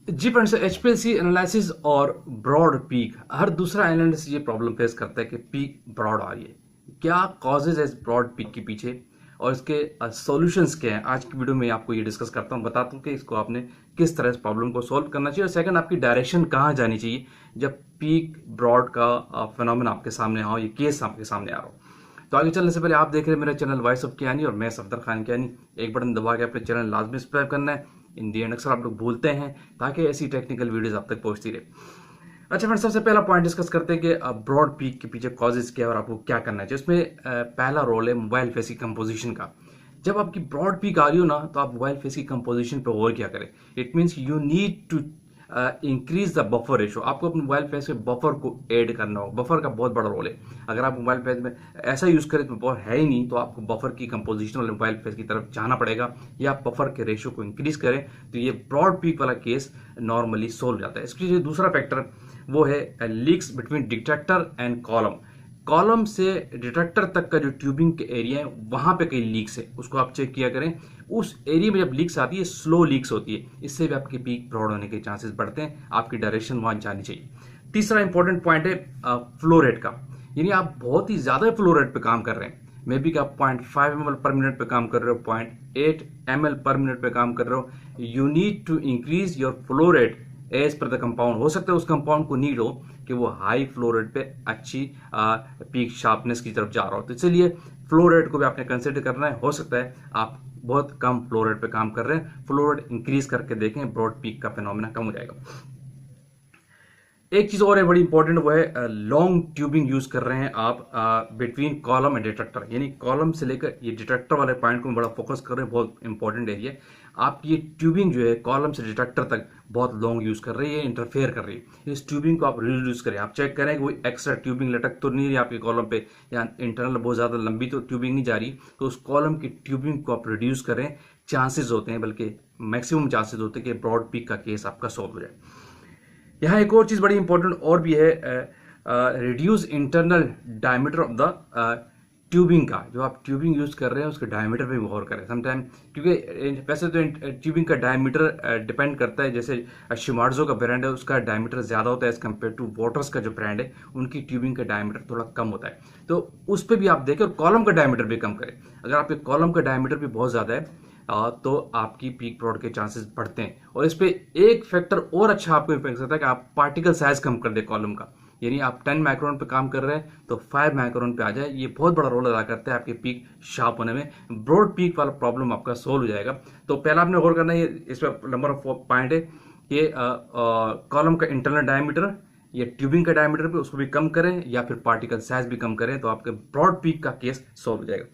जी friends, HPLC analysis और broad peak, हर दूसरा analyst ये प्रॉब्लम फेस करता है कि पीक ब्रॉड आ रही है। क्या कॉजेज है इस ब्रॉड पीक के पीछे और इसके सॉल्यूशंस क्या हैं, आज की वीडियो में आपको ये डिस्कस करता हूँ, बताता हूँ कि इसको आपने किस तरह इस प्रॉब्लम को सॉल्व करना चाहिए और सेकंड आपकी डायरेक्शन कहाँ जानी चाहिए जब पीक ब्रॉड का फिनोमेना आपके सामने आओ, ये केस आपके सामने आ रहा हो। तो आगे चलने से पहले आप देख रहे हैं मेरा चैनल वॉइस ऑफ कियानी और मैं सफदर खान कियानी। एक बटन दबा के अपने चैनल लाजमी सब्सक्राइब करना है। इन दी एंड अक्सर आप लोग भूलते हैं, ताकि ऐसी टेक्निकल वीडियोस आप तक पहुंचती रहे। अच्छा फ्रेंड्स, सबसे पहला पॉइंट डिस्कस करते हैं कि ब्रॉड पीक के पीछे कॉजेज क्या है और आपको क्या करना चाहिए। उसमें पहला रोल है मोबाइल फेस की कंपोजिशन का। जब आपकी ब्रॉड पीक आ रही हो ना, तो आप मोबाइल फेस की कंपोजिशन पे गौर क्या करें। It means you need to increase the buffer ratio. आपको अपने मोबाइल फेस में बफर को ऐड करना होगा। बफर का बहुत बड़ा रोल है। अगर आप मोबाइल फेस में ऐसा यूज करें तो बफर है ही नहीं, तो आपको बफर की कंपोजिशन वाले मोबाइल फेस की तरफ जाना पड़ेगा, या आप बफर के रेशो को इंक्रीज करें, तो ये ब्रॉड पीक वाला केस नॉर्मली सोल्व जाता है। इसके जो दूसरा फैक्टर वो है leaks between detector and column. Column से डिटेक्टर तक का जो ट्यूबिंग के एरिया है, वहां पे कई लीक्स है, उसको आप चेक किया करें। उस एरिया में जब लीक्स आती है, स्लो लीक्स होती है, इससे भी आपकी पीक ब्रॉड होने के चांसेस बढ़ते हैं। आपकी डायरेक्शन वहां जानी चाहिए। तीसरा इंपॉर्टेंट पॉइंट है फ्लो रेट का। यानी आप बहुत ही ज्यादा फ्लो रेट पे काम कर रहे हैं, मे बी कि आप 0.5 ml पर मिनट पे काम कर रहे हो, 0.8 ml पर मिनट पे काम कर रहे हो। You need to increase your flow rate as per the compound. हो सकता है उस कंपाउंड को नीड हो कि वो हाई फ्लो रेट पे अच्छी पीक शार्पनेस की तरफ जा रहा हो, तो इसलिए फ्लो रेट को भी आपने कंसिडर करना है। हो सकता है आप बहुत कम फ्लो रेट पे काम कर रहे हैं, फ्लो रेट इंक्रीज करके देखें, ब्रॉड पीक का फिनोमेना कम हो जाएगा। एक चीज और है बड़ी इंपॉर्टेंट, वो है लॉन्ग ट्यूबिंग यूज कर रहे हैं आप बिटवीन कॉलम एंड डिटेक्टर। यानी कॉलम से लेकर ये डिटेक्टर वाले पॉइंट को बड़ा फोकस कर रहे हैं, बहुत इंपॉर्टेंट एरिया। आप ये ट्यूबिंग जो है कॉलम से डिटेक्टर तक बहुत लॉन्ग यूज कर रही है, इंटरफेयर कर रही है। इस ट्यूबिंग को आप रिड्यूस करें। आप चेक करें कि कोई एक्स्ट्रा ट्यूबिंग लटक तो नहीं रही आपके कॉलम पे, या इंटरनल बहुत ज्यादा लंबी तो ट्यूबिंग नहीं जा रही, तो उस कॉलम की ट्यूबिंग को आप रिड्यूस करें। चांसेस होते हैं, बल्कि मैक्सिमम चांसेस होते हैं कि ब्रॉड पीक का केस आपका सॉल्व हो जाए। यहाँ एक और चीज बड़ी इंपॉर्टेंट और भी है, reduce internal diameter of the tubing का। जो आप ट्यूबिंग यूज कर रहे हैं उसके डायमीटर पे भी गौर करें समटाइम, क्योंकि वैसे तो ट्यूबिंग का डायमीटर डिपेंड करता है। जैसे शिमार्जो का ब्रांड है, उसका डायमीटर ज्यादा होता है एज कम्पेयर टू वॉटर्स का जो ब्रांड है, उनकी ट्यूबिंग का डायमीटर थोड़ा कम होता है। तो उस पर भी आप देखें और कॉलम का डायमीटर भी कम करें। अगर आपके कॉलम का डायमीटर भी बहुत ज्यादा है, तो आपकी पीक ब्रॉड के चांसेस बढ़ते हैं। और इस पे एक फैक्टर और अच्छा आपको इम्पैक्ट करता है कि आप पार्टिकल साइज कम कर दे कॉलम का। यानी आप 10 माइक्रोन पे काम कर रहे हैं तो 5 माइक्रोन पे आ जाए। ये बहुत बड़ा रोल अदा करता है आपके पीक शार्प होने में। ब्रॉड पीक वाला प्रॉब्लम आपका सोल्व हो जाएगा। तो पहला आपने गौर करना है, इस पर नंबर ऑफ पॉइंट है कि कॉलम का इंटरनल डायमीटर या ट्यूबिंग का डायमीटर पे उसको भी कम करें, या फिर पार्टिकल साइज भी कम करें, तो आपके ब्रॉड पीक का केस सोल्व हो जाएगा।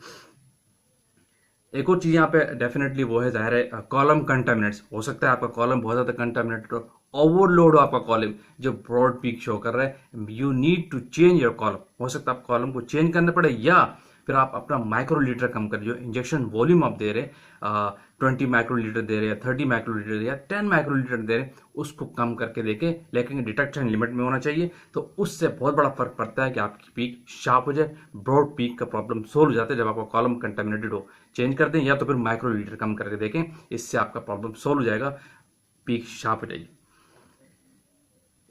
एक और चीज यहाँ पे डेफिनेटली वो है, जाहिर है कॉलम कंटामिनेट्स। हो सकता है आपका कॉलम बहुत ज्यादा कंटामिनेटेड हो, ओवरलोड हो आपका कॉलम जो ब्रॉड पीक शो कर रहा है। You need to change your column. हो सकता है आप कॉलम को चेंज करना पड़े, या फिर आप अपना माइक्रोलीटर कम कर, जो इंजेक्शन वॉल्यूम आप दे रहे हैं 20 माइक्रोलीटर दे रहे हैं, 30 माइक्रोलीटर या 10 माइक्रोलीटर दे रहे हैं, उसको कम करके देखें, लेकिन डिटेक्शन लिमिट में होना चाहिए। तो उससे बहुत बड़ा फर्क पड़ता है कि आपकी पीक शार्प हो जाए, ब्रॉड पीक का प्रॉब्लम सोल्व हो जाता है। जब आपका कॉलम कंटेमिनेटेड हो, चेंज कर दें, या तो फिर माइक्रोलीटर कम करके देखें, इससे आपका प्रॉब्लम सोल्व हो जाएगा, पीक शार्प हो जाएगी।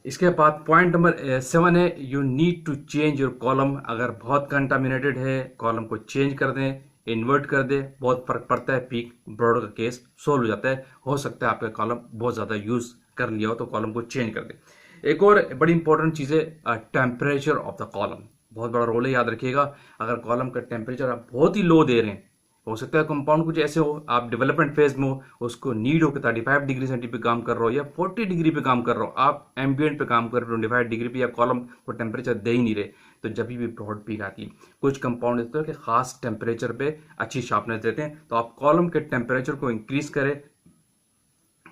इसके बाद पॉइंट नंबर 7 है, you need to change your column. अगर बहुत कंटामिनेटेड है, कॉलम को चेंज कर दें, इन्वर्ट कर दें, बहुत फर्क पड़ता है, पीक ब्रॉड का केस सोल्व हो जाता है। हो सकता है आपका कॉलम बहुत ज्यादा यूज कर लिया हो, तो कॉलम को चेंज कर दें। एक और बड़ी इंपॉर्टेंट चीज है टेम्परेचर ऑफ द कॉलम। बहुत बड़ा रोल है, याद रखिएगा। अगर कॉलम का टेम्परेचर आप बहुत ही लो दे रहे हैं, हो सकता है कंपाउंड कुछ ऐसे हो, आप डेवलपमेंट फेज में हो, उसको नीड हो कि 35 डिग्री सेंटीग्रेड पे काम कर रहे हो या 40 डिग्री पे काम कर रहे हो, आप एम्बियंट पे काम कर रहे हो 25 डिग्री पे, या कॉलम को टेम्परेचर दे ही नहीं रहे, तो जब भी ब्रॉड पीक आती है। कुछ कंपाउंड होते हैं कि खास टेम्परेचर पे अच्छी शार्पनेस देते हैं, तो आप कॉलम के टेम्परेचर को इंक्रीज करें,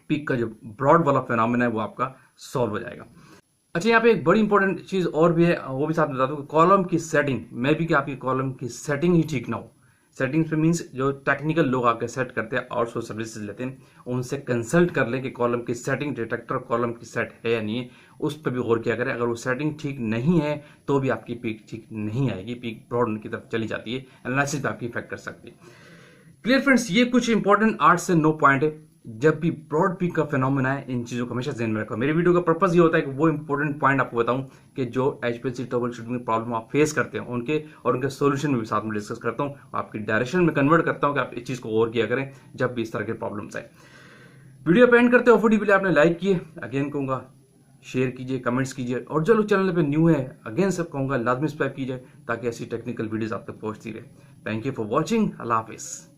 पीक का जो ब्रॉड वाला फिनोमेना है वो आपका सॉल्व हो जाएगा। अच्छा, यहाँ पे एक बड़ी इंपॉर्टेंट चीज और भी है, वो भी साथ बता दूं, कॉलम की सेटिंग में भी कि आपकी कॉलम की सेटिंग ही ठीक ना हो। सेटिंग्स पे मींस जो टेक्निकल लोग आके सेट करते हैं, आउटसोर्स सर्विसेज लेते हैं, उनसे कंसल्ट कर लें कि कॉलम की सेटिंग, डिटेक्टर कॉलम की सेट है या नहीं है, उस पर भी गौर किया करें। अगर वो सेटिंग ठीक नहीं है तो भी आपकी पीक ठीक नहीं आएगी, पीक ब्रॉड की तरफ चली जाती है, एनालिसिस पे आपकी इफेक्ट कर सकती है। क्लियर फ्रेंड्स, ये कुछ इंपॉर्टेंट 8 से 9 पॉइंट है। जब भी ब्रॉड पीक का फिनोमेना है, इन चीज़ों को हमेशा ध्यान में रखो। मेरे वीडियो का पर्पस ये होता है कि वो इंपॉर्टेंट पॉइंट आपको बताऊं कि जो HPLC ट्रबल शूटिंग प्रॉब्लम आप फेस करते हैं उनके और उनके सोल्यूशन में भी साथ में डिस्कस करता हूं, आपकी डायरेक्शन में कन्वर्ट करता हूं कि आप इस चीज़ को और किया करें जब भी इस तरह के प्रॉब्लम्स आए। वीडियो पे एंड करते हो ऑफोर्डेबली आपने लाइक किए, अगेन कहूंगा शेयर कीजिए, कमेंट्स कीजिए, और जो लोग चैनल पे न्यू है अगेन सब कहूंगा लाजमी सब्सक्राइब कीजिए ताकि ऐसी टेक्निकल वीडियोस आप तक पहुंचती रहे। Thank you for watching. अल्लाह हाफिज़।